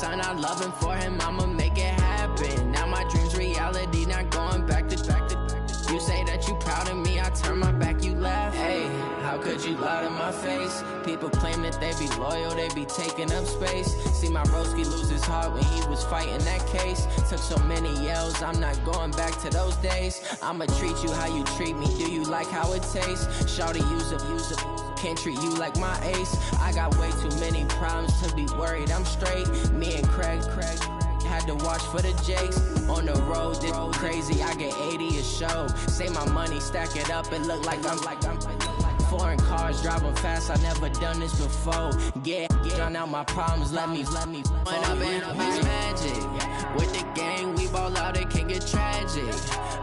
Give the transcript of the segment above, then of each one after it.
son, I love him for him, I'ma make it happen. Now my dream's reality, not going back to. You say that you proud of me, I turn my back, you laugh. Hey, how could you lie to my face? People claim that they be loyal, they be taking up space. See my broski lose his heart when he was fighting that case. Took so many yells, I'm not going back to those days. I'ma treat you how you treat me, do you like how it tastes? Shawty, use up, can't treat you like my ace. I got way too many problems to be worried, I'm straight. Me and Craig had to watch for the Jakes. On the road, this crazy, I get 80 a show. Say my money, stack it up, it look like I'm foreign cars, driving fast, I never done this before. Get drown out my problems, let me When I've been up is magic. With the gang, we ball out, it can get tragic.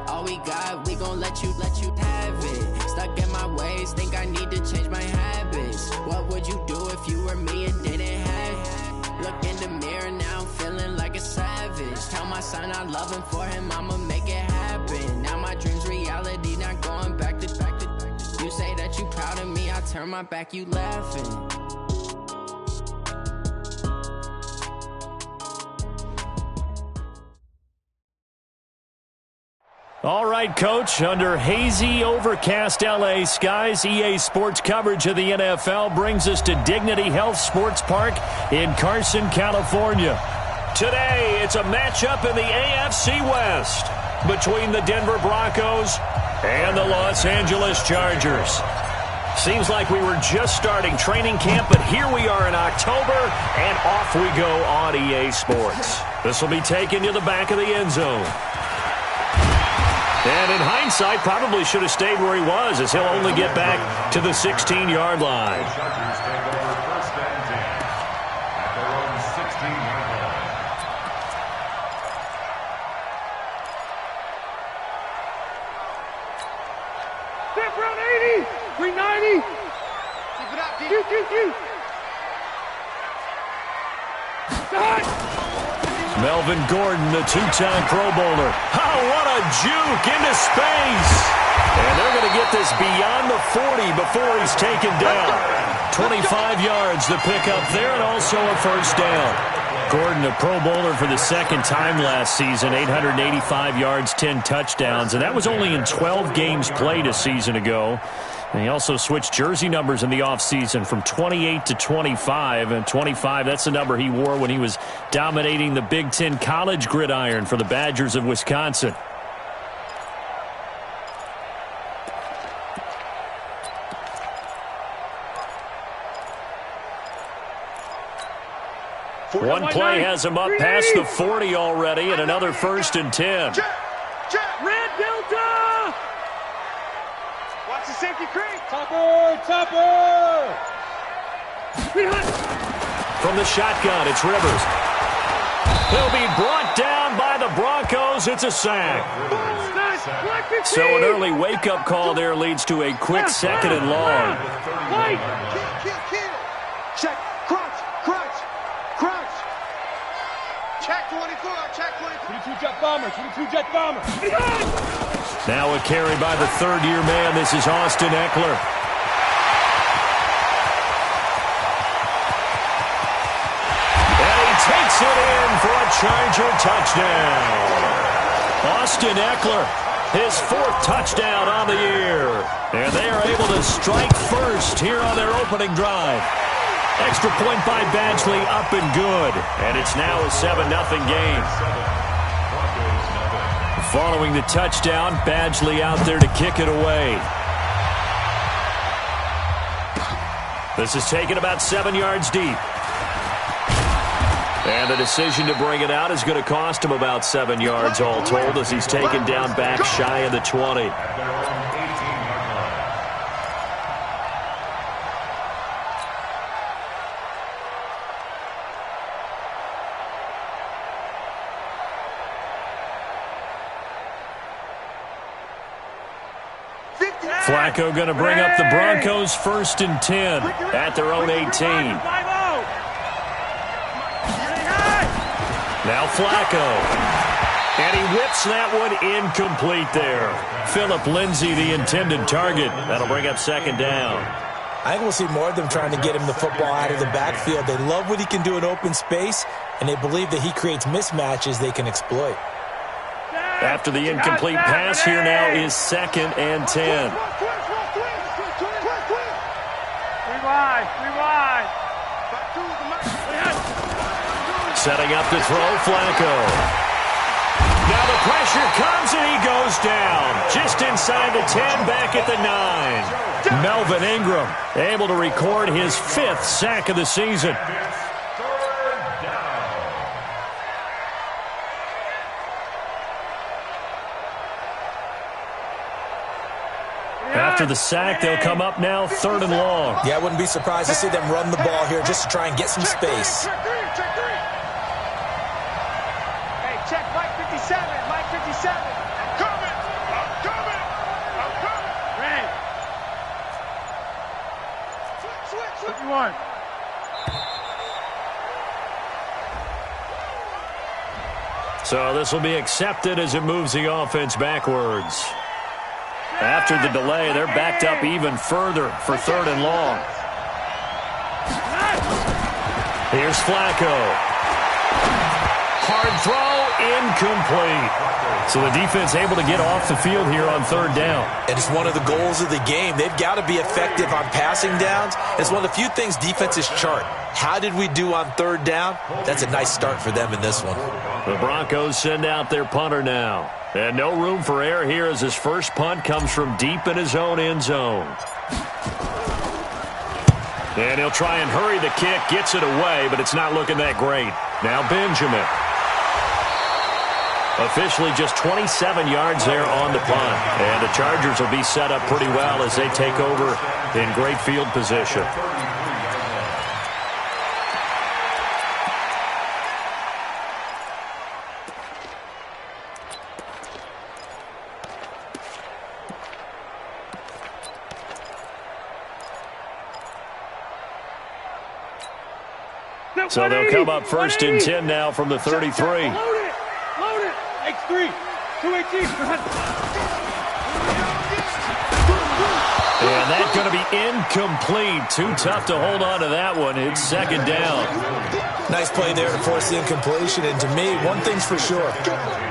All we got, we gon' let you have it. Stuck in my ways, think I need to change my habits. What would you do if you were me and didn't have it? Look in the mirror now, I'm feeling like a savage. Tell my son I love him for him, I'ma make it happen. Now my dream's reality, not going back to. You say that you proud of me, I turn my back, you laughing. All right, Coach, under hazy, overcast LA skies, EA Sports coverage of the NFL brings us to Dignity Health Sports Park in Carson, California. Today, it's a matchup in the AFC West between the Denver Broncos and the Los Angeles Chargers. Seems like we were just starting training camp, but here we are in October, and off we go on EA Sports. This will be taken to the back of the end zone. And in hindsight, probably should have stayed where he was, as he'll only get back to the 16-yard line. Chargers take over first and 10 at their own 16-yard line. Step around 80, 390. Keep it up, D. Start. Melvin Gordon, the two-time Pro Bowler. Oh, what a juke into space. And they're going to get this beyond the 40 before he's taken down. 25 yards to pick up there, and also a first down. Gordon, a Pro Bowler for the second time last season, 885 yards, 10 touchdowns, and that was only in 12 games played a season ago. And he also switched jersey numbers in the offseason from 28 to 25. And 25, that's the number he wore when he was dominating the Big Ten college gridiron for the Badgers of Wisconsin. One play has him up past the 40 already, and another first and 10. Red Delta! Watch the safety creep. Topper! From the shotgun, it's Rivers. He'll be brought down by the Broncos. It's a sack. So an early wake-up call there leads to a quick second and long. Check, crunch. Check 24, check 24. 22 jet bomber. Now a carry by the third-year man. This is Austin Eckler. And he takes it in for a Charger touchdown. Austin Eckler, his fourth touchdown on the year. And they are able to strike first here on their opening drive. Extra point by Badgley, up and good. And it's now a 7-0 game. Following the touchdown, Badgley out there to kick it away. This is taken about 7 yards deep. And the decision to bring it out is going to cost him about 7 yards all told, as he's taken down back shy of the 20. Flacco going to bring up the Broncos first and 10 at their own 18. Now Flacco. And he whips that one incomplete there. Phillip Lindsay, the intended target. That'll bring up second down. I think we'll see more of them trying to get him the football out of the backfield. They love what he can do in open space, and they believe that he creates mismatches they can exploit. After the incomplete pass, here now is 2nd and 10. Setting up to throw, Flacco. Now the pressure comes and he goes down. Just inside the 10, back at the 9. Melvin Ingram able to record his 5th sack of the season. After the sack, they'll come up now 3rd and long. Yeah, I wouldn't be surprised to see them run the ball here just to try and get some space. Hey, check Mike 57, Mike 57. I'm coming. Ray. Switch. 51. So this will be accepted as it moves the offense backwards. After the delay, they're backed up even further for 3rd and long. Here's Flacco. Hard throw, incomplete. So the defense able to get off the field here on 3rd down. And it's one of the goals of the game. They've got to be effective on passing downs. It's one of the few things defenses chart. How did we do on 3rd down? That's a nice start for them in this one. The Broncos send out their punter now. And no room for error here as his first punt comes from deep in his own end zone. And he'll try and hurry the kick, gets it away, but it's not looking that great. Now Benjamin. Officially just 27 yards there on the punt. And the Chargers will be set up pretty well as they take over in great field position. So they'll come up 1st and 10 now from the 33. Load it. X3. 218. And that's going to be incomplete. Too tough to hold on to that one. It's 2nd down. Nice play there to force the incompletion. And to me, one thing's for sure.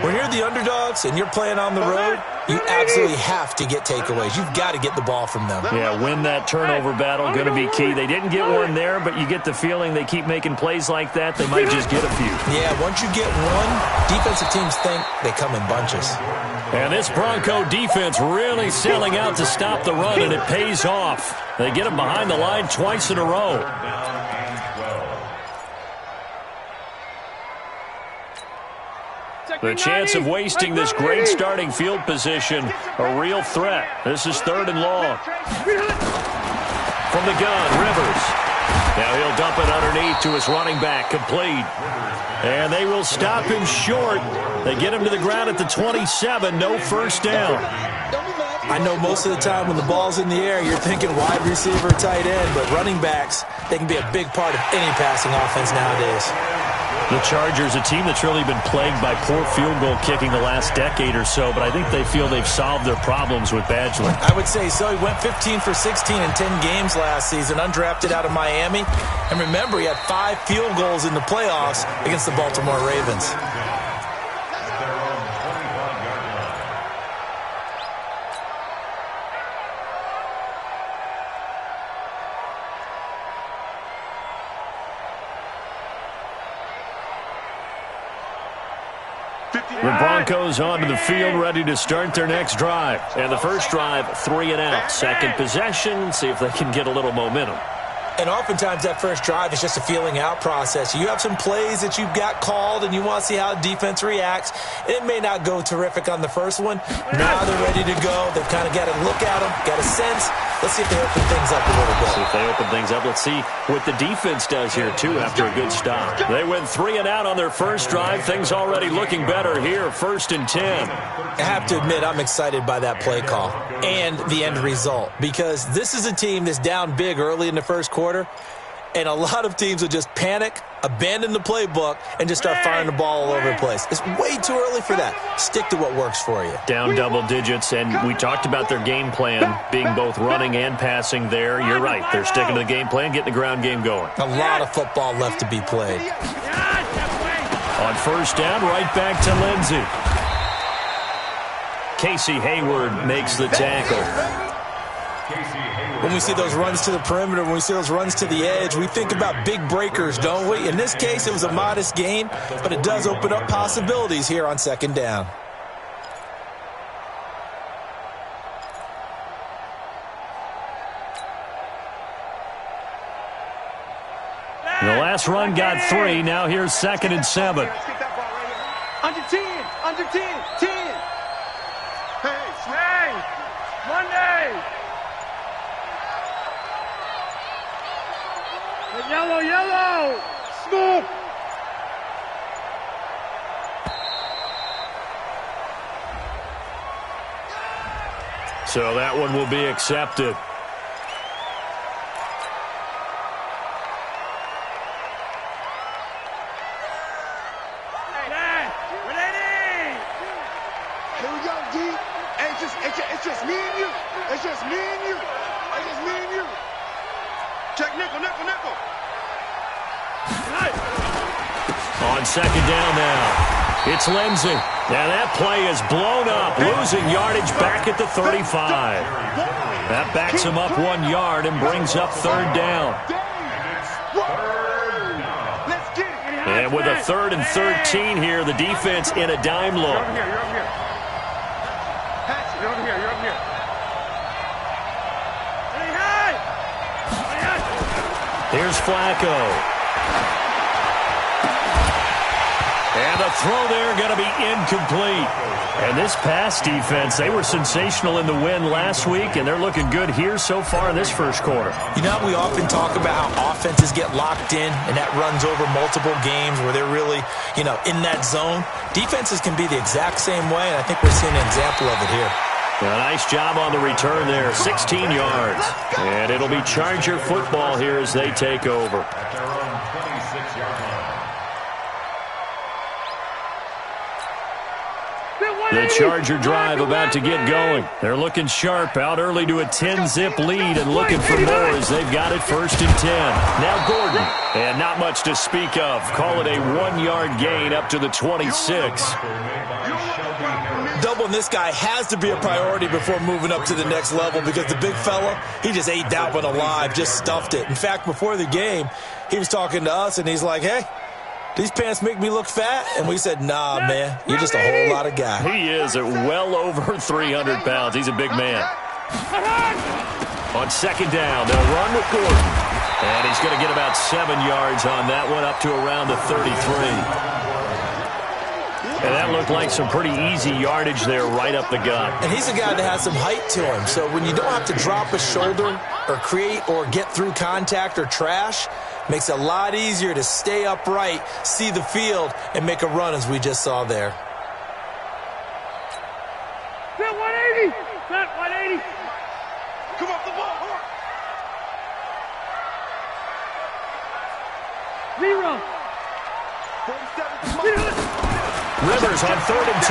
When you're the underdogs and you're playing on the road, you absolutely have to get takeaways. You've got to get the ball from them. Yeah, win that turnover battle, going to be key. They didn't get one there, but you get the feeling they keep making plays like that, they might just get a few. Yeah, once you get one, defensive teams think they come in bunches. And this Bronco defense really selling out to stop the run, and it pays off. They get him behind the line twice in a row. The chance of wasting this great starting field position, a real threat. This is 3rd and long. From the gun, Rivers. Now he'll dump it underneath to his running back, complete. And they will stop him short. They get him to the ground at the 27, no 1st down. I know most of the time when the ball's in the air, you're thinking wide receiver, tight end, but running backs, they can be a big part of any passing offense nowadays. The Chargers, a team that's really been plagued by poor field goal kicking the last decade or so, but I think they feel they've solved their problems with Badgley. I would say so. He went 15 for 16 in 10 games last season, undrafted out of Miami. And remember, he had 5 field goals in the playoffs against the Baltimore Ravens. The Broncos onto the field, ready to start their next drive. And the first drive, 3 and out. Second possession, see if they can get a little momentum. And oftentimes that first drive is just a feeling out process. You have some plays that you've got called and you want to see how the defense reacts. It may not go terrific on the first one. Now they're ready to go. They've kind of got to look at them, got a sense. Let's see if they open things up a little bit. See if they open things up. Let's see what the defense does here, too, after a good stop. They went 3 and out on their first drive. Things already looking better here, 1st and 10. I have to admit, I'm excited by that play call and the end result because this is a team that's down big early in the first quarter. And a lot of teams will just panic, abandon the playbook, and just start firing the ball all over the place. It's way too early for that. Stick to what works for you. Down double digits, and we talked about their game plan being both running and passing there. You're right. They're sticking to the game plan, getting the ground game going. A lot of football left to be played. On first down, right back to Lindsey. Casey Hayward makes the tackle. When we see those runs to the perimeter, when we see those runs to the edge, we think about big breakers, don't we? In this case, it was a modest gain, but it does open up possibilities here on second down. The last run got 3. Now here's 2nd and 7. Under 10, under 10, 10. Hey, Monday. Yellow. Smoke. So that one will be accepted. Here we go, D. It's just me and you. It's just me and you. It's just me and you. Check nickel. On second down now, it's Lindsey. Now that play is blown up, losing yardage back at the 35. That backs him up 1 yard and brings up third down. And with a 3rd and 13 here, the defense in a dime look. You're over here. Here's Flacco. And the throw there going to be incomplete. And this pass defense, they were sensational in the win last week, and they're looking good here so far in this first quarter. You know, we often talk about how offenses get locked in, and that runs over multiple games where they're really, in that zone. Defenses can be the exact same way, and I think we're seeing an example of it here. A nice job on the return there, 16 yards. And it'll be Charger football here as they take over. At their own 26-yard line. The Charger drive about to get going. They're looking sharp, out early to a 10-zip lead and looking for more as they've got it 1st and 10. Now Gordon, and not much to speak of. Call it a 1-yard gain up to the 26. Doubling this guy has to be a priority before moving up to the next level because the big fella, he just ate that one alive, just stuffed it. In fact, before the game, he was talking to us, and he's like, hey, these pants make me look fat? And we said, nah, man, you're just a whole lot of guy. He is at well over 300 pounds. He's a big man. On second down, they'll run with Gordon. And he's going to get about 7 yards on that one, up to around the 33. And that looked like some pretty easy yardage there right up the gut. And he's a guy that has some height to him. So when you don't have to drop a shoulder or create or get through contact or trash, makes it a lot easier to stay upright, see the field, and make a run as we just saw there. Set 180. Set 180. Come off the ball. Zero. 47. Rivers on 3rd and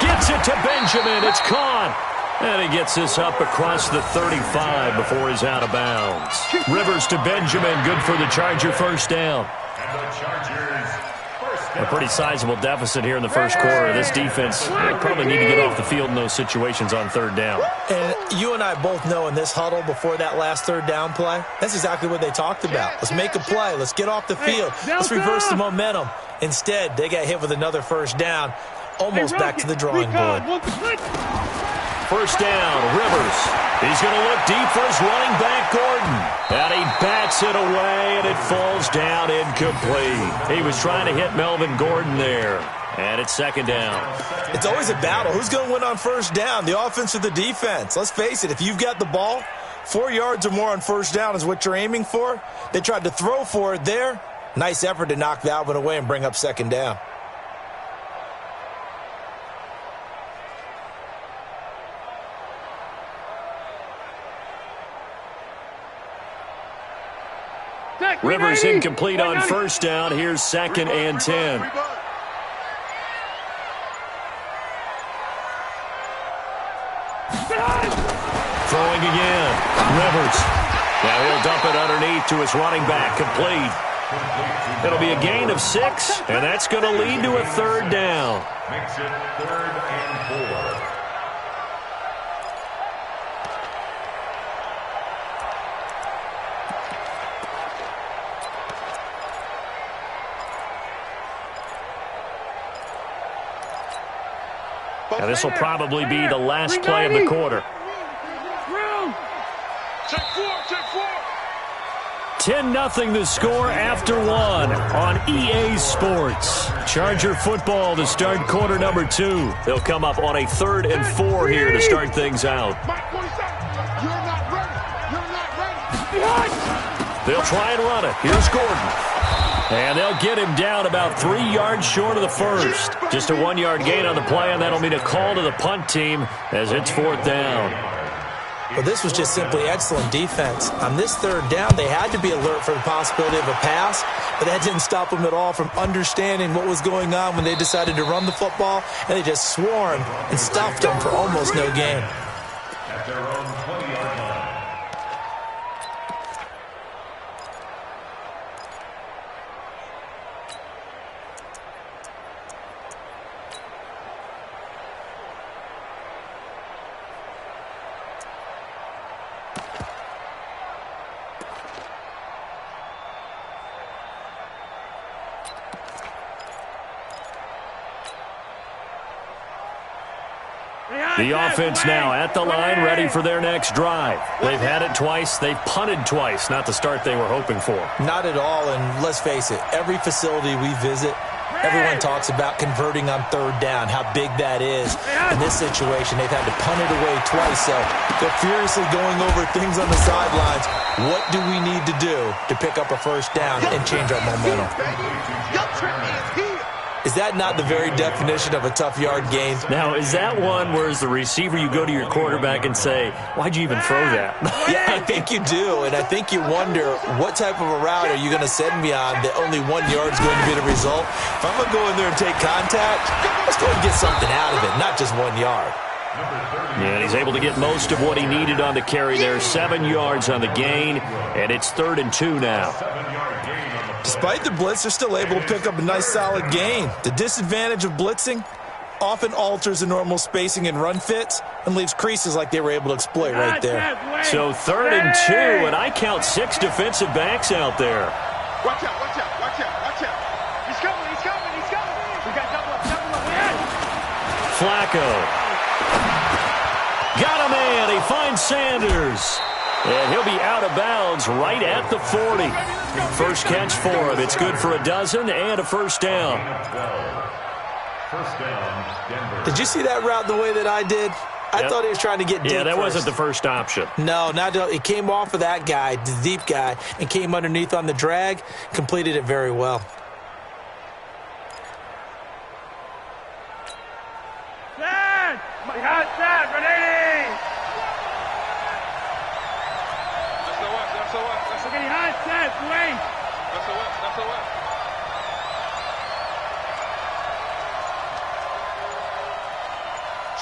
2. Gets it to Benjamin. It's caught. And he gets this up across the 35 before he's out of bounds. Rivers to Benjamin. Good for the Charger first down. And the Chargers first down. A pretty sizable deficit here in the first quarter. This defense probably need to get off the field in those situations on 3rd down. And you and I both know in this huddle before that last 3rd down play, that's exactly what they talked about. Let's make a play. Let's get off the field. Let's reverse the momentum. Instead, they got hit with another first down, almost back to the drawing board. First down, Rivers. He's going to look deep for his running back, Gordon. And he bats it away, and it falls down incomplete. He was trying to hit Melvin Gordon there. And it's 2nd down. It's always a battle. Who's going to win on first down, the offense or the defense? Let's face it, if you've got the ball, 4 yards or more on first down is what you're aiming for. They tried to throw for it there. Nice effort to knock that one away and bring up 2nd down. Rivers incomplete on first down. Here's 2nd and 10. Throwing again. Rivers. Now he'll dump it underneath to his running back. Complete. It'll be a gain of 6, and that's going to lead to a 3rd down. Makes it 3rd and 4. Now this will probably be the last play of the quarter. Check 4. 10-0 the score after 1 on EA Sports. Charger football to start quarter number 2. They'll come up on a 3rd and 4 here to start things out. You're not ready. They'll try and run it. Here's Gordon. And they'll get him down about 3 yards short of the first. Just a 1-yard gain on the play, and that'll mean a call to the punt team as it's 4th down. Well, this was just simply excellent defense. On this 3rd down, they had to be alert for the possibility of a pass, but that didn't stop them at all from understanding what was going on when they decided to run the football, and they just swarmed and stuffed them for almost no gain. At their own 20-yard line. The offense now at the line, ready for their next drive. They've had it twice. They've punted twice. Not the start they were hoping for. Not at all, and let's face it, every facility we visit, everyone talks about converting on 3rd down, how big that is. In this situation, they've had to punt it away twice, so they're furiously going over things on the sidelines. What do we need to do to pick up a 1st down and change our momentum? Is that not the very definition of a tough yard gain? Now, is that one where as the receiver you go to your quarterback and say, why'd you even throw that? Yeah, I think you do, and I think you wonder what type of a route are you going to send me on that only 1 yard is going to be the result? If I'm going to go in there and take contact, let's go and get something out of it, not just 1 yard. Yeah, he's able to get most of what he needed on the carry there. 7 yards on the gain, and it's 3rd and 2 now. Despite the blitz, they're still able to pick up a nice solid gain. The disadvantage of blitzing often alters the normal spacing and run fits and leaves creases like they were able to exploit right there. So 3rd and 2, and I count 6 defensive backs out there. Watch out. He's coming. We got double up. Flacco. Got a man. He finds Sanders. And he'll be out of bounds right at the 40. First catch for him. It's good for a dozen and a 1st down. First down, Denver. Did you see that route the way that I did? I thought he was trying to get deep. Yeah, that first. wasn't the first option. No, it came off of that guy, the deep guy, and came underneath on the drag, completed it very well.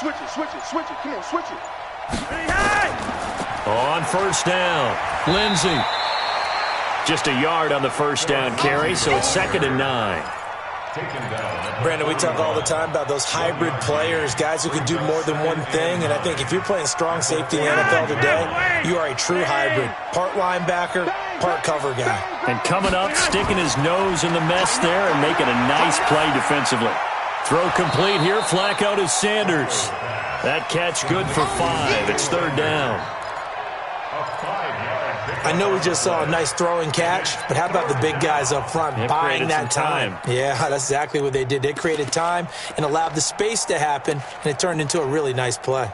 Switch it. Come on, switch it. On 1st down, Lindsey. Just a yard on the 1st down carry, so it's 2nd and 9. Brandon, we talk all the time about those hybrid players, guys who can do more than one thing, and I think if you're playing strong safety in the NFL today, you are a true hybrid. Part linebacker, part cover guy. And coming up, sticking his nose in the mess there and making a nice play defensively. Throw complete here, Flacco to Sanders. That catch good for 5. It's 3rd down. I know we just saw a nice throwing catch, but how about the big guys up front buying that time? Yeah, that's exactly what they did. They created time and allowed the space to happen, and it turned into a really nice play.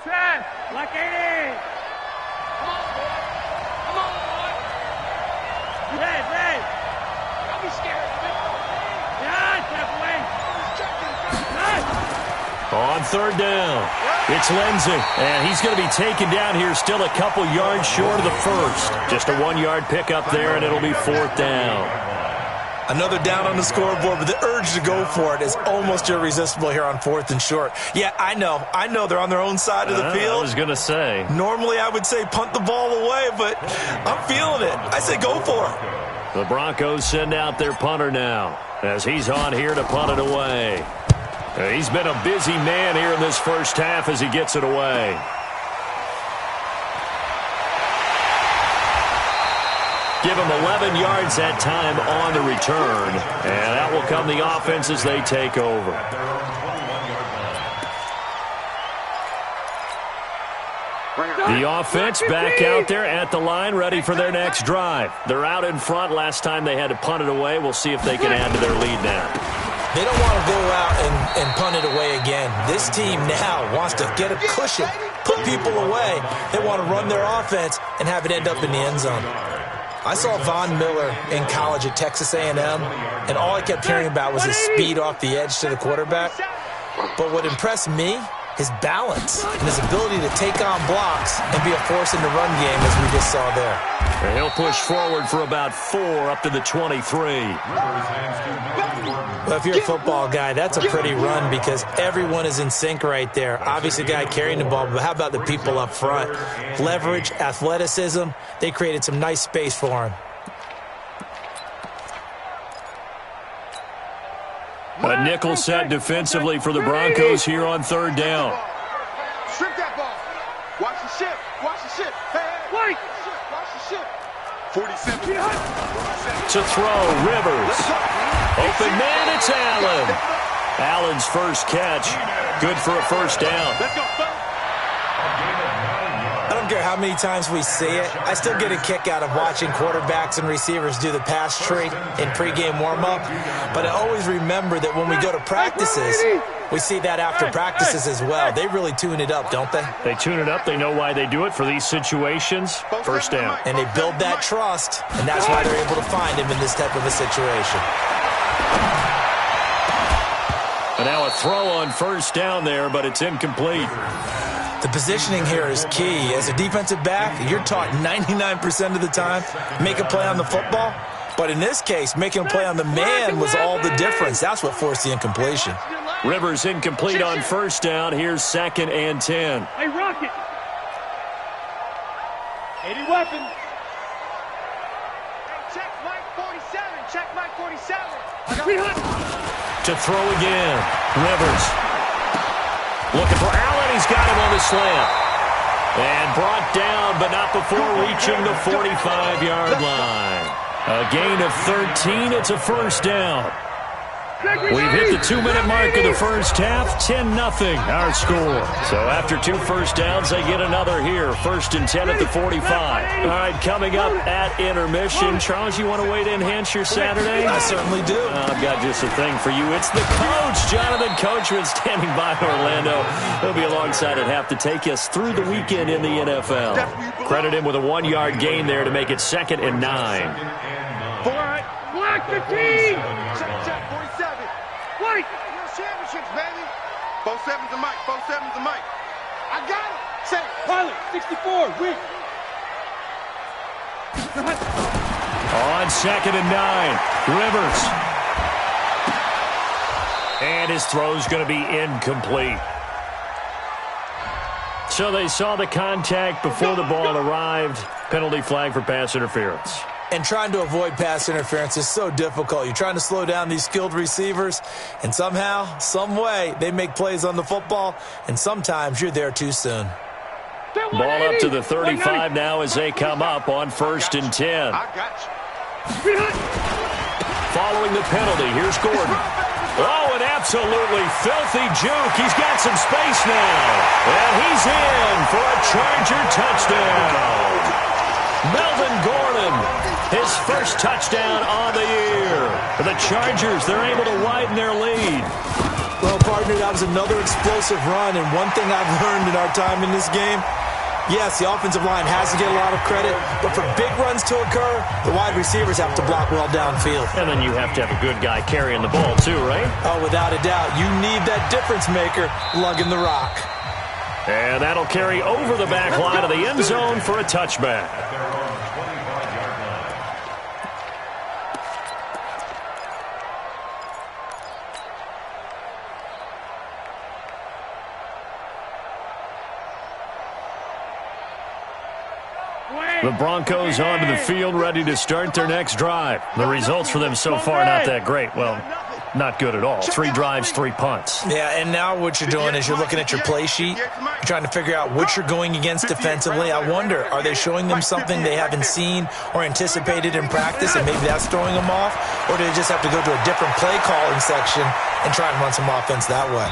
Like 80. Come on, boy. Red. Don't be scared of it. Yeah, step away. On third down, it's Lindsey, and he's going to be taken down here still a couple yards short of the first. Just a 1-yard pickup there, and it'll be fourth down. Another down on the scoreboard, but the urge to go for it is almost irresistible here on fourth and short. Yeah, I know they're on their own side of the field. I was going to say. Normally I would say punt the ball away, but I'm feeling it. I say go for it. The Broncos send out their punter now as he's on here to punt it away. He's been a busy man here in this first half as he gets it away. Give him 11 yards that time on the return, and that will come the offense as they take over. The offense back out there at the line, ready for their next drive. They're out in front. Last time they had to punt it away. We'll see if they can add to their lead now. They don't want to go out and punt it away again. This team now wants to get a cushion, put people away. They want to run their offense and have it end up in the end zone. I saw Von Miller in college at Texas A&M, and all I kept hearing about was his speed off the edge to the quarterback. But what impressed me, his balance and his ability to take on blocks and be a force in the run game, as we just saw there. And he'll push forward for about 4 up to the 23. Well, if you're a football guy, that's a pretty run because everyone is in sync right there. Obviously, the guy carrying the ball, but how about the people up front? Leverage, athleticism, they created some nice space for him. A nickel set defensively for the Broncos here on third down. Strip that ball. Watch the ship. Watch the ship. Hey, Wait. watch the ship. 47. To throw, Rivers. Open man, it's Allen. Allen's first catch. Good for a first down. Let's go, folks. I don't care how many times we see it. I still get a kick out of watching quarterbacks and receivers do the pass tree in pregame warm-up. But I always remember that when we go to practices, we see that after practices as well. They really tune it up, don't they? They tune it up. They know why they do it for these situations. First down. And they build that trust, and that's why they're able to find him in this type of a situation. And now a throw on first down there, but it's incomplete. The positioning here is key. As a defensive back, you're taught 99% of the time, make a play on the football. But in this case, making a play on the man was all the difference. That's what forced the incompletion. Rivers incomplete on first down. Here's 2nd and 10. Hey, Rocket. 80 weapons. Check Mike 47. Check Mike 47. To throw again. Rivers. Looking for Allen. He's got him on the slant. And brought down, but not before reaching the 45-yard line. A gain of 13. It's a first down. We've hit the 2-minute mark of the first half. 10-0 our score. So after 2 first downs, they get another here. 1st and 10 at the 45. All right, coming up at intermission. Charles, you want to wait to enhance your Saturday? I certainly do. I've got just a thing for you. It's the coach, Jonathan Coachman, standing by Orlando. He'll be alongside at half to take us through the weekend in the NFL. Credit him with a 1-yard gain there to make it 2nd and 9. Block the team. Check 47. Wait. Real championships, baby. 47's the mic. 47's the mic. I got it. Say it. Pilot, 64, win. On 2nd and 9, Rivers. And his throw's going to be incomplete. So they saw the contact before the ball arrived. Penalty flag for pass interference. And trying to avoid pass interference is so difficult. You're trying to slow down these skilled receivers, and somehow, some way, they make plays on the football, and sometimes you're there too soon. Ball up to the 35 now as they come up on 1st and 10. I got you. Following the penalty, here's Gordon. Oh, an absolutely filthy juke. He's got some space now. And he's in for a Charger touchdown. Melvin Gordon, his first touchdown on the year. For the Chargers, they're able to widen their lead. Well, partner, that was another explosive run, and one thing I've learned in our time in this game, Yes, the offensive line has to get a lot of credit, but for big runs to occur, the wide receivers have to block well downfield. And then you have to have a good guy carrying the ball too, right? Oh, without a doubt. You need that difference maker lugging the rock. And that'll carry over the back line of the end zone for a touchback. The Broncos onto the field, ready to start their next drive. The results for them so far, not that great. Well, not good at all. 3 drives, 3 punts. Yeah, and now what you're doing is you're looking at your play sheet. You're trying to figure out what you're going against defensively. I wonder, are they showing them something they haven't seen or anticipated in practice, and maybe that's throwing them off? Or do they just have to go to a different play calling section and try and run some offense that way?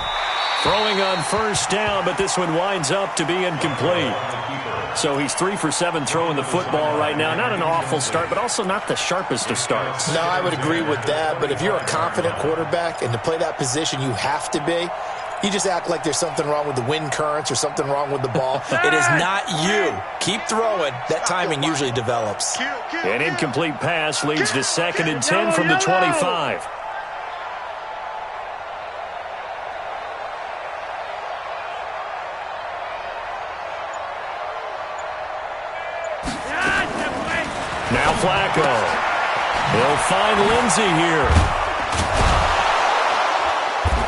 Throwing on first down, but this one winds up to be incomplete. So he's 3 for 7 throwing the football right now. Not an awful start, but also not the sharpest of starts. No, I would agree with that. But if you're a confident quarterback and to play that position you have to be, you just act like there's something wrong with the wind currents or something wrong with the ball. It is not you. Keep throwing. That timing usually develops. An incomplete pass leads to 2nd and 10 from the 25. Now Flacco. He'll find Lindsey here.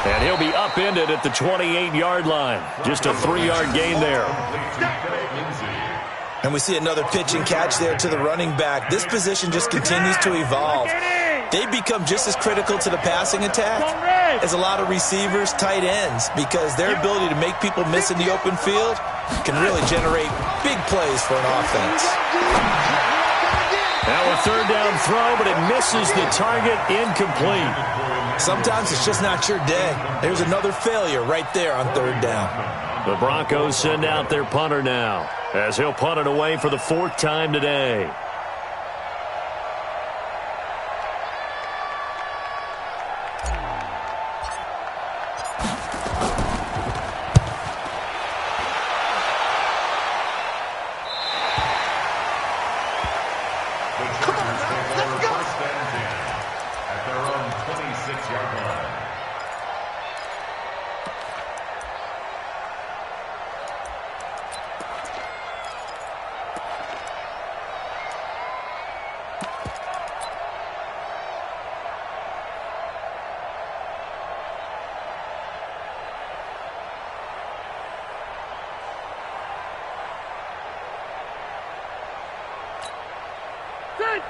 And he'll be upended at the 28-yard line. Just a 3-yard gain there. And we see another pitch and catch there to the running back. This position just continues to evolve. They become just as critical to the passing attack as a lot of receivers, tight ends, because their ability to make people miss in the open field can really generate big plays for an offense. Now a 3rd down throw, but it misses the target, incomplete. Sometimes it's just not your day. There's another failure right there on 3rd down. The Broncos send out their punter now, as he'll punt it away for the 4th time today.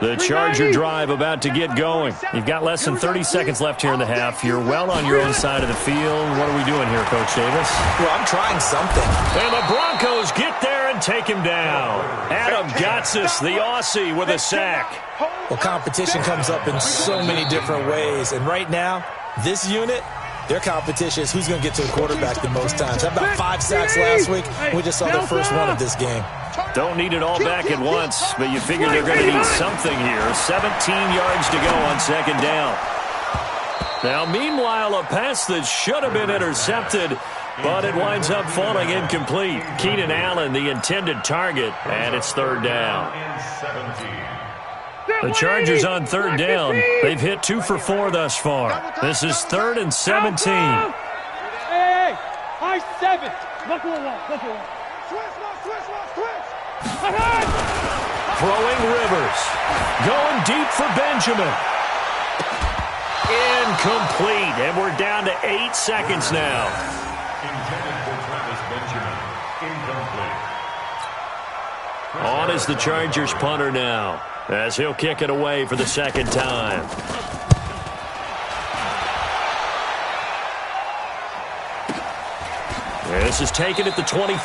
The Charger drive about to get going. You've got less than 30 seconds left here in the half. You're well on your own side of the field. What are we doing here, Coach Davis? Well, I'm trying something. And the Broncos get there and take him down. Adam Gotsis, the Aussie, with a sack. Well, competition comes up in so many different ways. And right now, this unit, their competition is who's going to get to the quarterback the most times. How about 5 sacks last week? We just saw their first one of this game. Don't need it all back at once, but you figure they're going to need something here. 17 yards to go on 2nd down. Now, meanwhile, a pass that should have been intercepted, but it winds up falling incomplete. Keenan Allen, the intended target, and it's 3rd down. The Chargers on 3rd down. They've hit 2 for 4 thus far. This is 3rd and 17. Hey, high 7. Look one. Throwing Rivers. Going deep for Benjamin. Incomplete. And we're down to 8 seconds now. Intended for Travis Benjamin. Incomplete. On is the Chargers punter now, as he'll kick it away for the 2nd time. This is taken at the 23.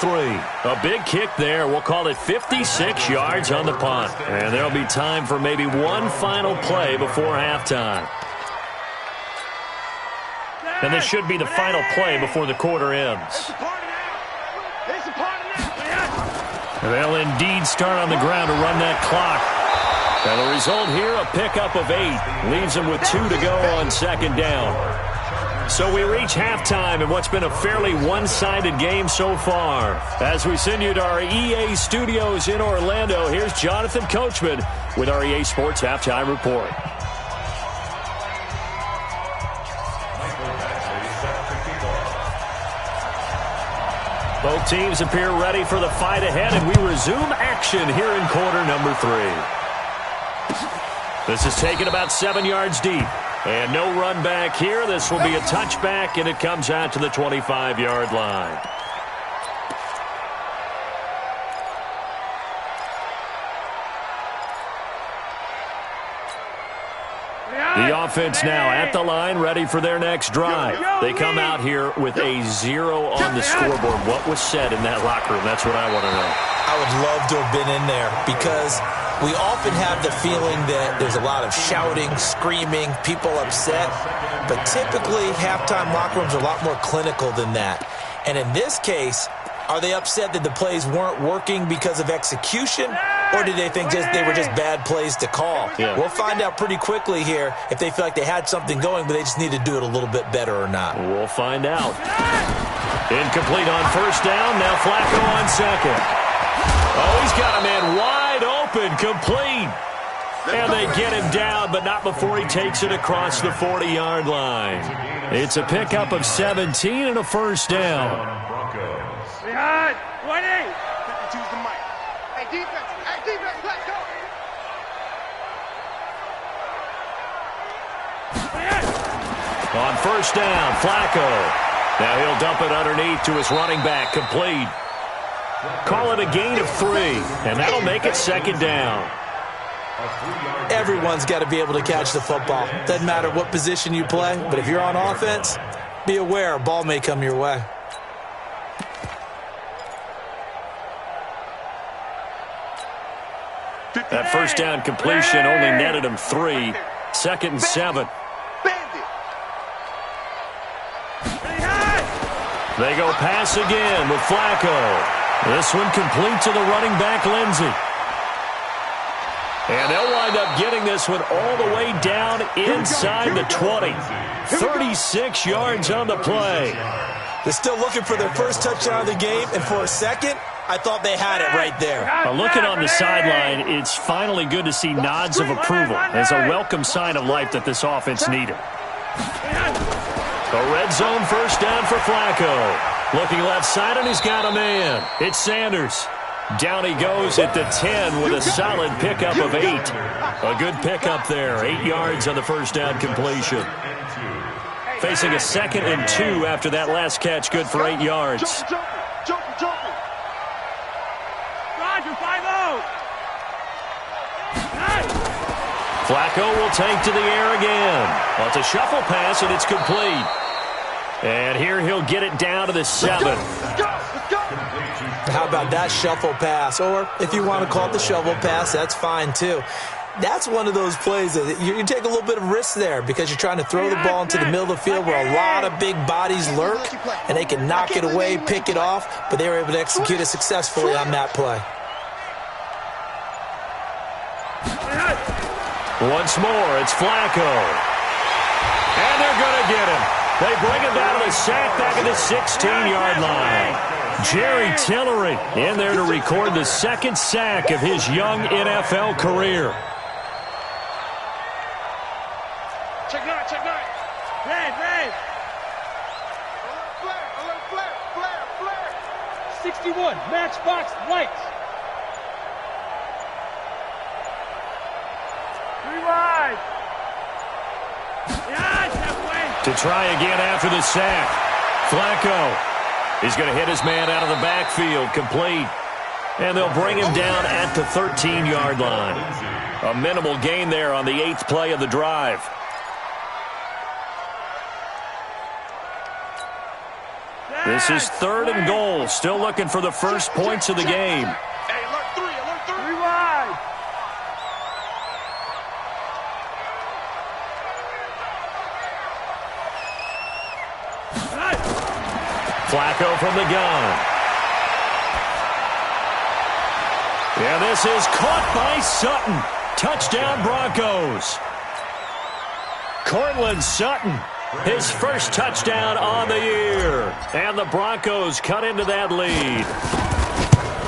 A big kick there. We'll call it 56 yards on the punt. And there'll be time for maybe one final play before halftime. And this should be the final play before the quarter ends. They'll indeed start on the ground to run that clock. And the result here, a pickup of 8. Leaves them with 2 to go on 2nd down. So we reach halftime in what's been a fairly one-sided game so far. As we send you to our EA studios in Orlando, here's Jonathan Coachman with our EA Sports Halftime Report. Both teams appear ready for the fight ahead, and we resume action here in quarter number 3. This is taken about 7 yards deep. And no run back here. This will be a touchback, and it comes out to the 25-yard line. The offense now at the line, ready for their next drive. They come out here with a 0 on the scoreboard. What was said in that locker room? That's what I want to know. I would love to have been in there because we often have the feeling that there's a lot of shouting, screaming, people upset. But typically, halftime locker rooms are a lot more clinical than that. And in this case, are they upset that the plays weren't working because of execution? Or do they think they were just bad plays to call? Yeah. We'll find out pretty quickly here if they feel like they had something going, but they just need to do it a little bit better or not. We'll find out. Incomplete on first down. Now Flacco on second. Oh, he's got a man wide open, complete. And they get him down, but not before he takes it across the 40-yard line. It's a pickup of 17 and a first down. Behind, 20. Choose the mic. Hey, defense, let's go. On first down, Flacco. Now he'll dump it underneath to his running back, complete. Call it a gain of 3, and that'll make it second down. Everyone's got to be able to catch the football. Doesn't matter what position you play, but if you're on offense, be aware a ball may come your way. That first down completion only netted him 3. Second and 7. They go pass again with Flacco. This one complete to the running back, Lindsey. And they'll wind up getting this one all the way down inside the 20. 36 yards on the play. They're still looking for their first touchdown of the game, and for a second, I thought they had it right there. Looking on the sideline, it's finally good to see nods of approval as a welcome sign of life that this offense needed. A red zone first down for Flacco. Looking left side, and he's got a man. It's Sanders. Down he goes at the 10 with a solid pickup of 8. A good pickup there. 8 yards on the first down completion. Facing a 2nd and 2 after that last catch, good for 8 yards. Roger, 5-0. Flacco will take to the air again. Well, it's a shuffle pass, and it's complete. And here he'll get it down to the 7. How about that shuffle pass? Or if you want to call it the shovel pass, that's fine too. That's one of those plays that you take a little bit of risk there because you're trying to throw the ball into the middle of the field where a lot of big bodies lurk, and they can knock it away, pick it off, but they were able to execute it successfully on that play. Once more, it's Flacco. And they're going to get him. They bring him down to the sack back at the 16-yard line. Jerry Tillery in there to record the 2nd sack of his young NFL career. Check 9. Red. Flare. 61, matchbox lights. 3 wide. To try again after the sack. Flacco. He's going to hit his man out of the backfield, complete. And they'll bring him down at the 13-yard line. A minimal gain there on the 8th play of the drive. This is 3rd and goal. Still looking for the first points of the game. Hey, alert 3. 3 wide. Flacco from the gun. And this is caught by Sutton. Touchdown Broncos. Cortland Sutton His first touchdown on the year. And the Broncos cut into that lead.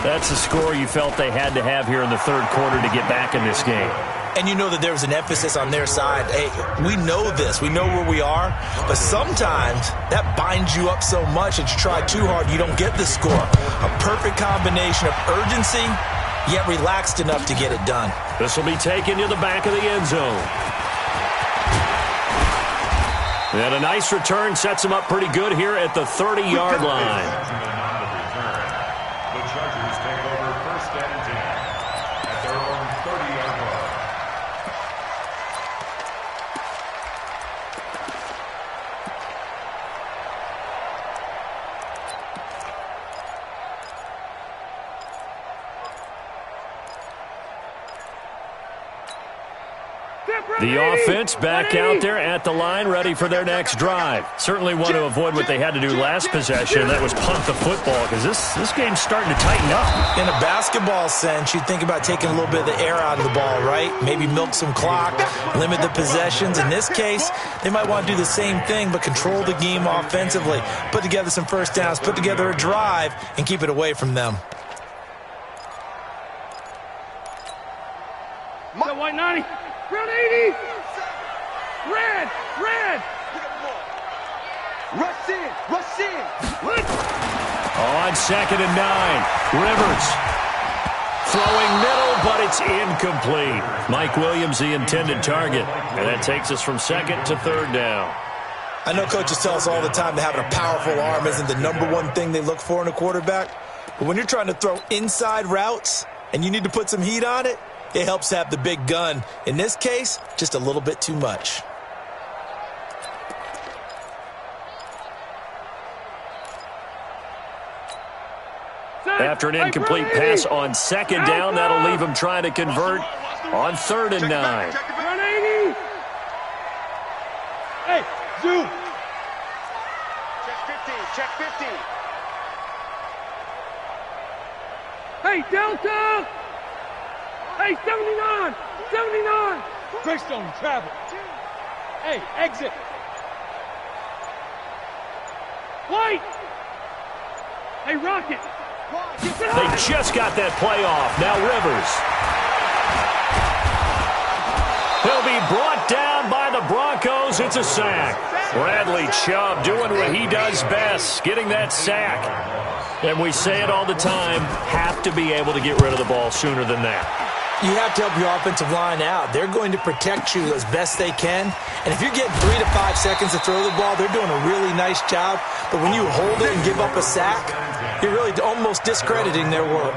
That's a score you felt they had to have here in the third quarter to get back in this game. And you know that there was an emphasis on their side. Hey, we know this. We know where we are. But sometimes that binds you up so much that you try too hard, you don't get the score. A perfect combination of urgency, yet relaxed enough to get it done. This will be taken to the back of the end zone. And a nice return sets him up pretty good here at the 30-yard line. The offense back out there at the line, ready for their next drive. Certainly want to avoid what they had to do last possession, and that was punt the football, because this game's starting to tighten up. In a basketball sense, you think about taking a little bit of the air out of the ball, right? Maybe milk some clock, limit the possessions. In this case, they might want to do the same thing, but control the game offensively. Put together some first downs, put together a drive, and keep it away from them. White 90. Round 80. Red. Rush in. On 2nd and 9, Rivers. Throwing middle, but it's incomplete. Mike Williams, the intended target. And that takes us from 2nd to 3rd down. I know coaches tell us all the time that having a powerful arm isn't the #1 thing they look for in a quarterback. But when you're trying to throw inside routes and you need to put some heat on it, it helps to have the big gun. In this case, just a little bit too much. After an incomplete pass on 2nd down, that'll leave him trying to convert on 3rd and 9. Round 80. Hey, zoom. Check 50. Hey, Delta. Hey, 79. Greystone, travel. Hey, exit. White. Hey, Rocket. They just got that play off. Now Rivers. He'll be brought down by the Broncos. It's a sack. Bradley Chubb doing what he does best, getting that sack. And we say it all the time, have to be able to get rid of the ball sooner than that. You have to help your offensive line out. They're going to protect you as best they can. And if you're getting 3 to 5 seconds to throw the ball, they're doing a really nice job. But when you hold it and give up a sack, you're really almost discrediting their work.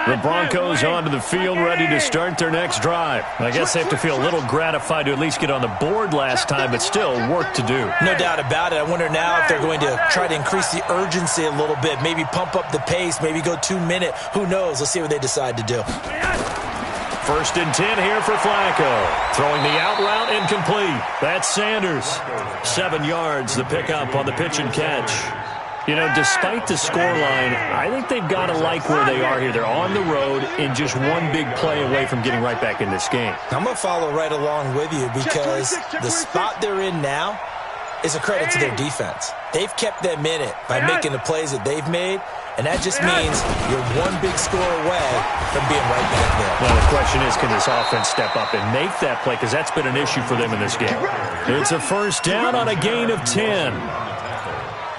The Broncos onto the field, ready to start their next drive. I guess they have to feel a little gratified to at least get on the board last time, but still work to do. No doubt about it. I wonder now if they're going to try to increase the urgency a little bit, maybe pump up the pace, maybe go 2-minute. Who knows? Let's see what they decide to do. 1st and 10 here for Flacco. Throwing the out route incomplete. That's Sanders. 7 yards, the pickup on the pitch and catch. You know, despite the scoreline, I think they've got to like where they are here. They're on the road and just one big play away from getting right back in this game. I'm going to follow right along with you because the spot they're in now is a credit to their defense. They've kept them in it by making the plays that they've made, and that just means you're one big score away from being right back there. Well, the question is, can this offense step up and make that play? Because that's been an issue for them in this game. It's a 1st down on a gain of 10.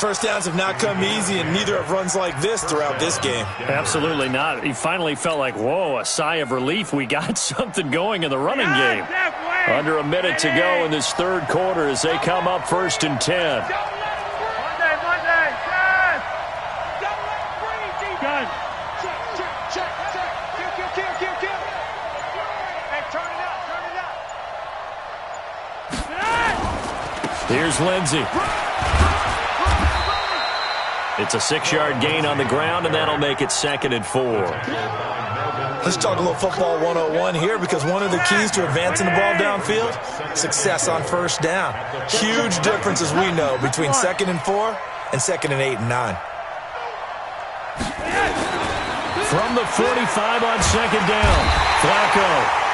First downs have not come easy, and neither have runs like this throughout this game. Absolutely not. He finally felt like, whoa, a sigh of relief. We got something going in the running game. Under a minute to go in this 3rd quarter as they come up 1st and 10. Monday, guys. Guys. Check. Kill. Hey, turn it up. Here's Lindsey. It's a 6-yard gain on the ground, and that'll make it 2nd and 4. Let's talk a little football 101 here, because one of the keys to advancing the ball downfield, success on 1st down. Huge difference, as we know, between 2nd and 4 and 2nd and 8 and 9. from the 45 on second down. Flacco,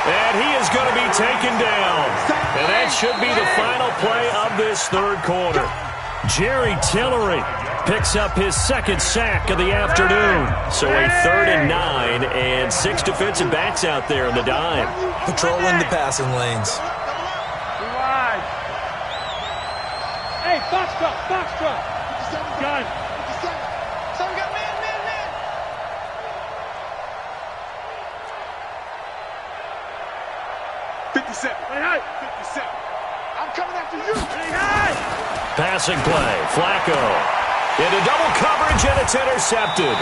and he is going to be taken down. And that should be the final play of this third quarter. Jerry Tillery picks up his second sack of the afternoon. So a 3rd and 9 and 6 defensive backs out there in the dime. Patrolling the passing lanes. Hey, box truck. Gun. So we got man. 57. 57. I'm coming after you. Passing play. Flacco into double coverage, and it's intercepted.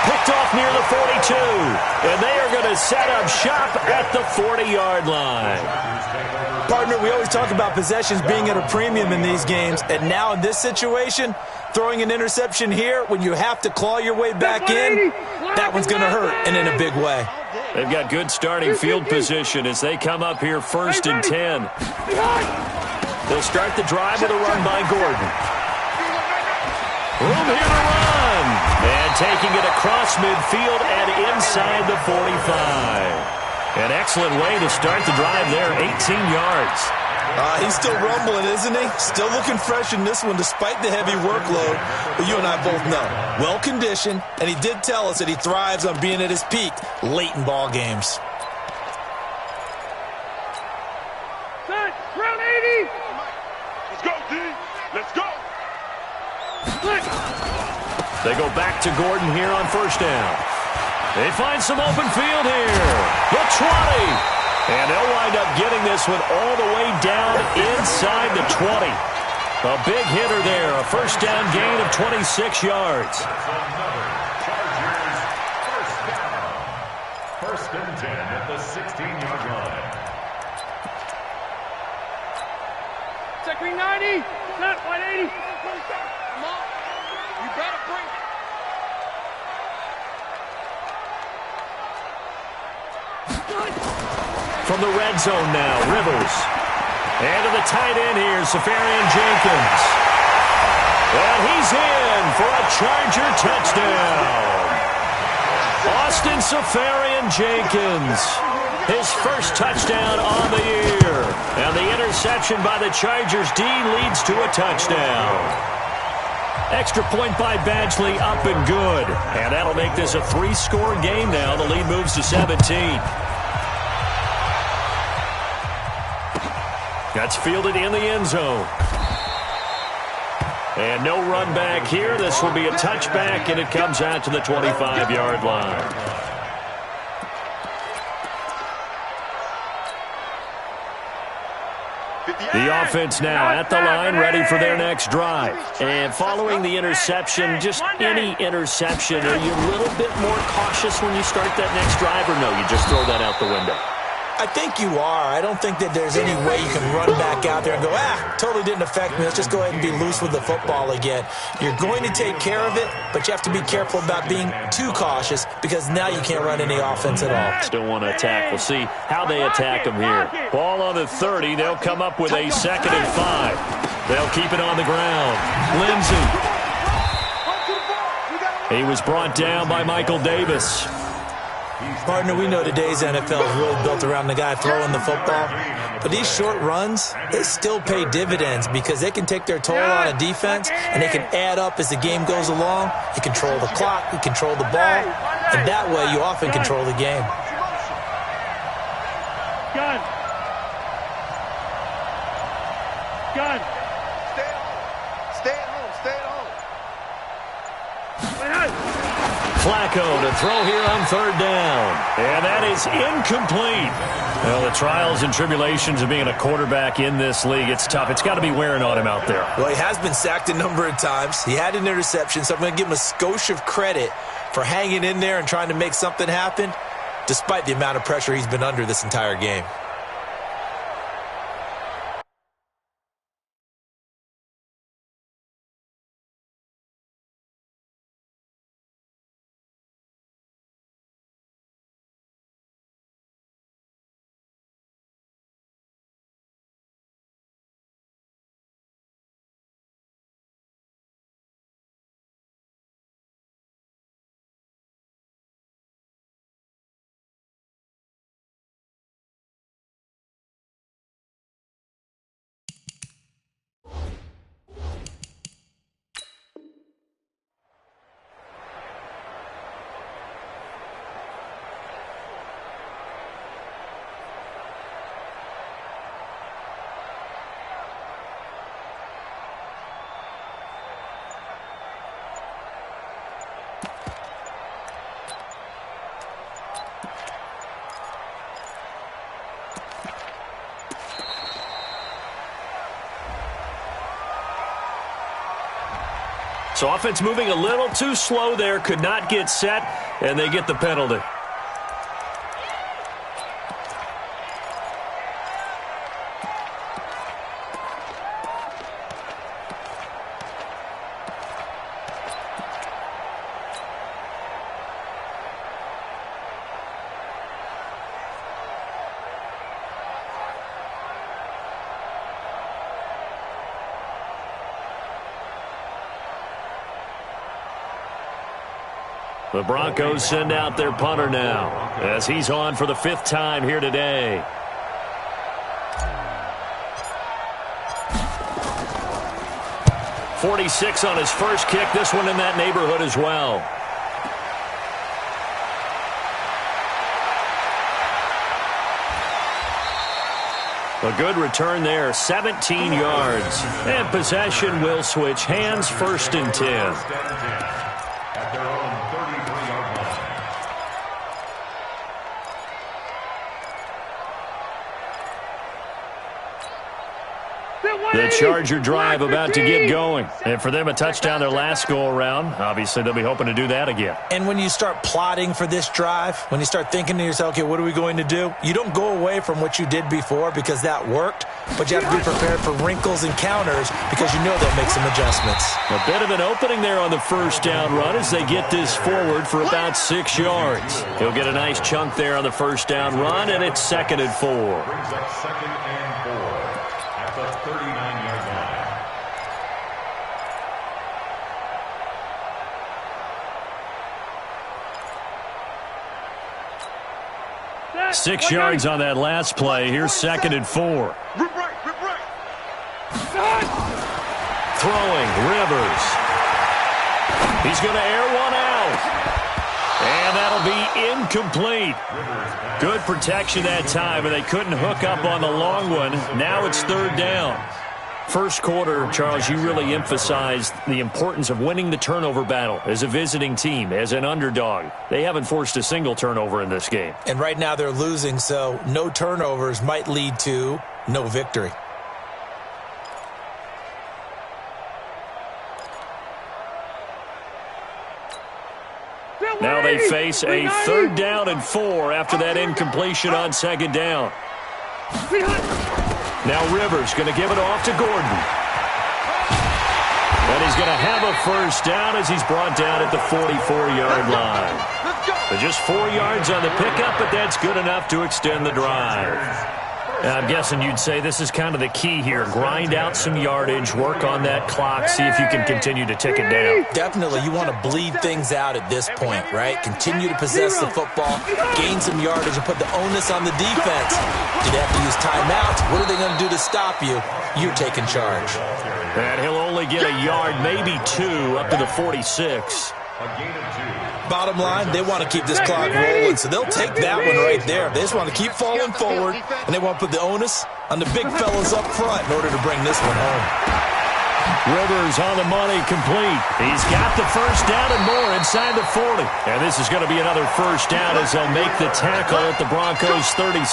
Picked off near the 42. And they are going to set up shop at the 40-yard line. Partner, we always talk about possessions being at a premium in these games. And now in this situation, throwing an interception here when you have to claw your way back in, that one's going to hurt, and in a big way. They've got good starting field position as they come up here 1st and 10. They'll start the drive with a run by Gordon. Room here to run. And taking it across midfield and inside the 45. An excellent way to start the drive there, 18 yards. He's still rumbling, isn't he? Still looking fresh in this one despite the heavy workload. But you and I both know, well-conditioned, and he did tell us that he thrives on being at his peak late in ball games. Set, round 80. Let's go, D. Let's go. They go back to Gordon here on 1st down. They find some open field here. The 20. And they'll wind up getting this one all the way down inside the 20. A big hitter there. A 1st down gain of 26 yards. First and 10 at the 16-yard line. Check me 90. Set, 180. Come on. You better bring it. From the red zone now, Rivers. And to the tight end here, Safarian Jenkins. And he's in for a Charger touchdown. Austin Safarian Jenkins. His first touchdown on the year. And the interception by the Chargers D leads to a touchdown. Extra point by Badgley, up and good. And that'll make this a 3-score game now. The lead moves to 17. That's fielded in the end zone. And no run back here. This will be a touchback, and it comes out to the 25-yard line. The offense now at the line, ready for their next drive. And following the interception, just any interception, are you a little bit more cautious when you start that next drive, or no, you just throw that out the window? I think you are. I don't think that there's any way you can run back out there and go, totally didn't affect me. Let's just go ahead and be loose with the football again. You're going to take care of it, but you have to be careful about being too cautious because now you can't run any offense at all. Still want to attack. We'll see how they attack them here. Ball on the 30. They'll come up with a 2nd and 5. They'll keep it on the ground. Lindsey. He was brought down by Michael Davis. Partner, we know today's NFL is really built around the guy throwing the football. But these short runs, they still pay dividends because they can take their toll on a defense and they can add up as the game goes along. You control the clock, you control the ball, and that way you often control the game. Gun. Gun. Stay at home. Stay at home. Flacco to throw here on 3rd down. And that is incomplete. Well, the trials and tribulations of being a quarterback in this league, it's tough. It's got to be wearing on him out there. Well, he has been sacked a number of times. He had an interception, so I'm going to give him a skosh of credit for hanging in there and trying to make something happen, despite the amount of pressure he's been under this entire game. So offense moving a little too slow there, could not get set, and they get the penalty. The Broncos send out their punter now as he's on for the 5th time here today. .46 on his first kick. This one in that neighborhood as well. A good return there, 17 yards. And possession will switch hands, 1st and 10. The Charger drive about to get going. And for them, a touchdown their last go-around. Obviously, they'll be hoping to do that again. And when you start plotting for this drive, when you start thinking to yourself, okay, what are we going to do? You don't go away from what you did before because that worked, but you have to be prepared for wrinkles and counters because you know they'll make some adjustments. A bit of an opening there on the 1st down run as they get this forward for about 6 yards. He'll get a nice chunk there on the 1st down run, and it's 2nd and 4. Brings up 2nd and 4 at the 39-yard line. Six yards on that last play. Here's 2nd and 4. Throwing, Rivers. He's going to air one out. And that'll be incomplete. Good protection that time, and they couldn't hook up on the long one. Now it's 3rd down. First quarter, Charles, you really emphasized the importance of winning the turnover battle as a visiting team, as an underdog. They haven't forced a single turnover in this game. And right now they're losing, so no turnovers might lead to no victory. Now they face a 3rd down and 4 after that incompletion on 2nd down. Now Rivers going to give it off to Gordon. And he's going to have a 1st down as he's brought down at the 44-yard line. So just 4 yards on the pickup, but that's good enough to extend the drive. I'm guessing you'd say this is kind of the key here. Grind out some yardage, work on that clock, see if you can continue to tick it down. Definitely. You want to bleed things out at this point, right? Continue to possess the football, gain some yardage, and put the onus on the defense. Do they have to use timeouts? What are they going to do to stop you? You're taking charge. And he'll only get a yard, maybe 2, up to the 46. Bottom line, they want to keep this clock rolling, so they'll take that one right there. They just want to keep falling forward, and they want to put the onus on the big fellas up front in order to bring this one home. Rivers on the money, complete. He's got the 1st down and more inside the 40. And this is going to be another 1st down as they'll make the tackle at the Broncos' 36.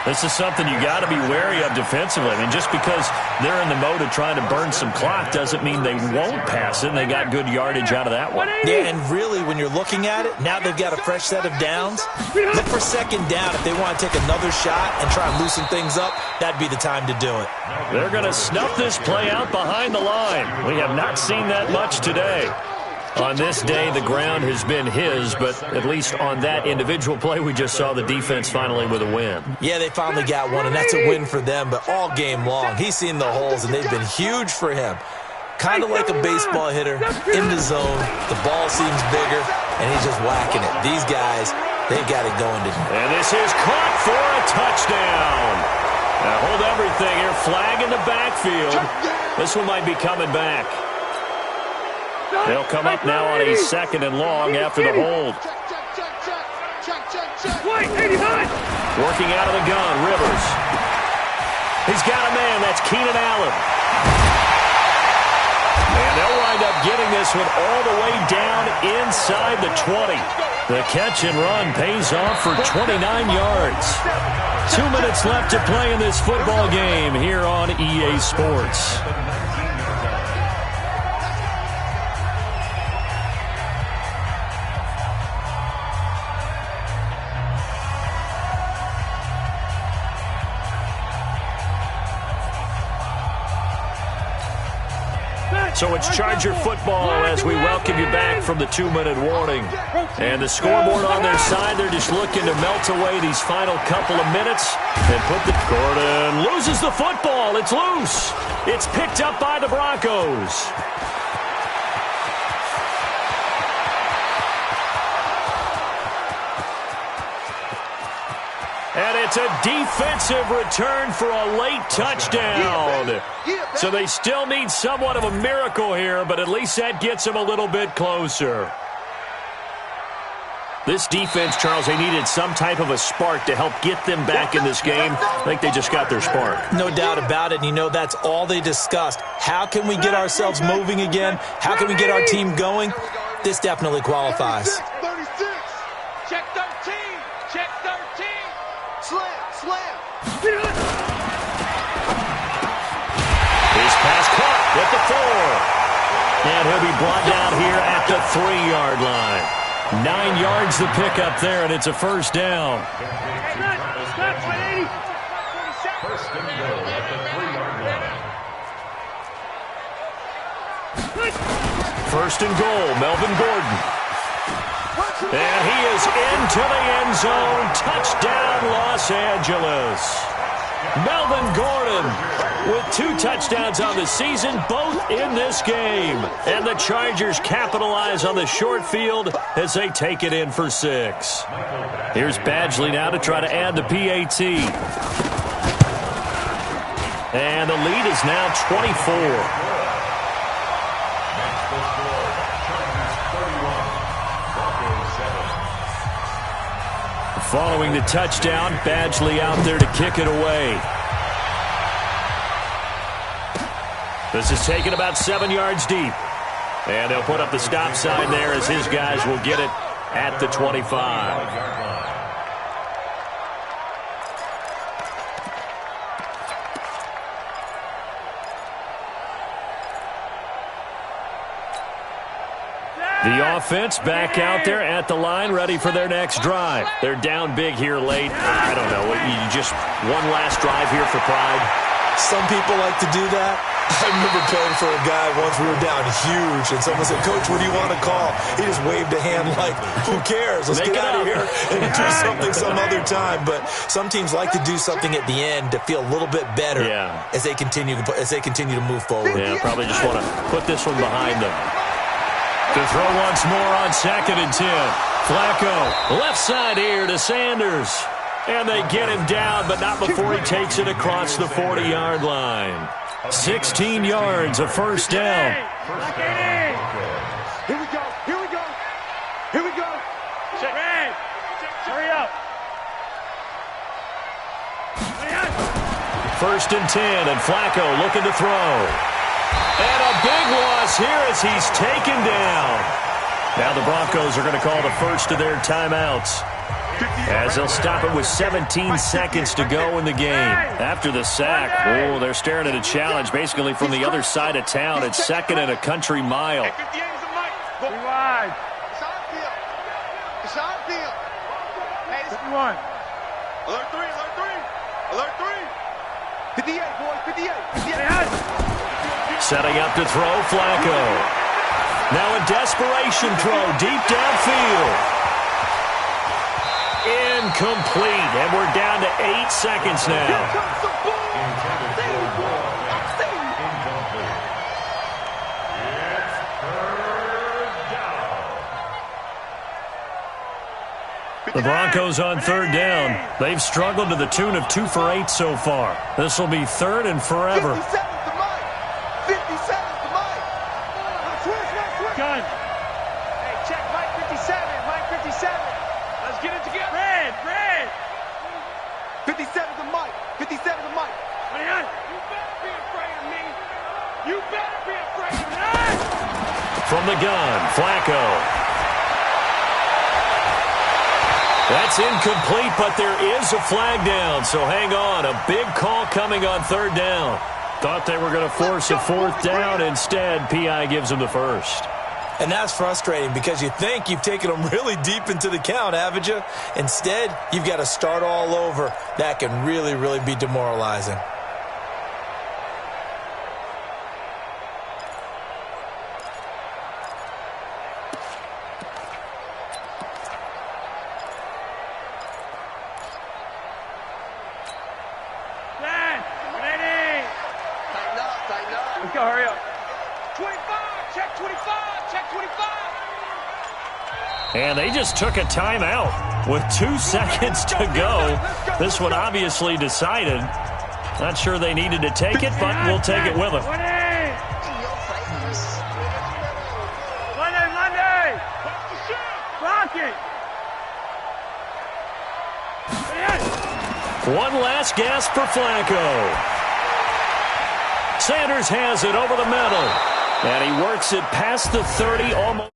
This is something you got to be wary of defensively. I mean, just because they're in the mode of trying to burn some clock doesn't mean they won't pass it, and they got good yardage out of that one. Yeah, and really, when you're looking at it, now they've got a fresh set of downs. Look for 2nd down. If they want to take another shot and try and loosen things up, that'd be the time to do it. They're going to snuff this play out behind the line. We have not seen that much today. On this day, the ground has been his, but at least on that individual play, we just saw the defense finally with a win. Yeah, they finally got one, and that's a win for them, but all game long, he's seen the holes, and they've been huge for him. Kind of like a baseball hitter, in the zone, the ball seems bigger, and he's just whacking it. These guys, they've got it going today. And this is caught for a touchdown. Now hold everything here, flag in the backfield. This one might be coming back. They'll come up now on a 2nd and long after the hold. Working out of the gun, Rivers. He's got a man, that's Keenan Allen. And they'll wind up getting this one all the way down inside the 20. The catch and run pays off for 29 yards. 2 minutes left to play in this football game here on EA Sports. So it's Charger football as we welcome you back from the 2-minute warning. And the scoreboard on their side, they're just looking to melt away these final couple of minutes and put the... Gordon loses the football. It's loose. It's picked up by the Broncos. And it's a defensive return for a late touchdown. So they still need somewhat of a miracle here, but at least that gets them a little bit closer. This defense, Charles, they needed some type of a spark to help get them back in this game. I think they just got their spark. No doubt about it. And you know, that's all they discussed. How can we get ourselves moving again? How can we get our team going? This definitely qualifies. 36. Check 13. Check 13. Slam. His pass caught at the 4. And he'll be brought down here at the 3-yard line. 9 yards to pick up there, and it's a first down. First and goal at the 3-yard line. First and goal, Melvin Gordon. And he is into the end zone. Touchdown, Los Angeles. Melvin Gordon with 2 touchdowns on the season, both in this game. And the Chargers capitalize on the short field as they take it in for 6. Here's Badgley now to try to add the PAT. And the lead is now 24. Following the touchdown, Badgley out there to kick it away. This is taken about 7 yards deep. And they'll put up the stop sign there as his guys will get it at the 25. The offense back out there at the line, ready for their next drive. They're down big here late. I don't know. You just one last drive here for pride. Some people like to do that. I remember playing for a guy once. We were down huge, and someone said, "Coach, what do you want to call?" He just waved a hand like, "Who cares? Let's get out of here and do something some other time." But some teams like to do something at the end to feel a little bit better as they continue to move forward. Yeah, probably just want to put this one behind them. To throw once more on 2nd and 10. Flacco, left side here to Sanders. And they get him down, but not before he takes it across the 40-yard line. 16 yards, a first down. Here we go. Check. Red. Hurry up. 1st and 10, and Flacco looking to throw. And a big loss here as he's taken down. Now the Broncos are going to call the first of their timeouts, as they'll stop it with 17 seconds to go in the game. After the sack, they're staring at a challenge basically from the other side of town. It's 2nd and a country mile. Rewind. It's on field. Hey, this is 1. Alert 3. 58, boys. 58. Setting up to throw, Flacco. Now a desperation throw deep downfield. Incomplete, and we're down to 8 seconds now. The Broncos on 3rd down. They've struggled to the tune of 2 for 8 so far. This will be 3rd and forever. 57 to Mike. Gun. Hey, check Mike 57. Mike 57. Let's get it together. Red. 57 to Mike. 57 to Mike. Man, you better be afraid of me. You better be afraid of me. From the gun, Flacco. That's incomplete, but there is a flag down, so hang on. A big call coming on 3rd down. Thought they were going to force a 4th down. Instead, P.I. gives them the first. And that's frustrating because you think you've taken them really deep into the count, haven't you? Instead, you've got to start all over. That can really, really be demoralizing. 25, check 25, check 25. And they just took a timeout with 2 seconds to go. This one obviously decided. Not sure they needed to take it, but we'll take it with them. Monday! Rock it! One last gasp for Flacco. Sanders has it over the middle. And he works it past the 30, almost.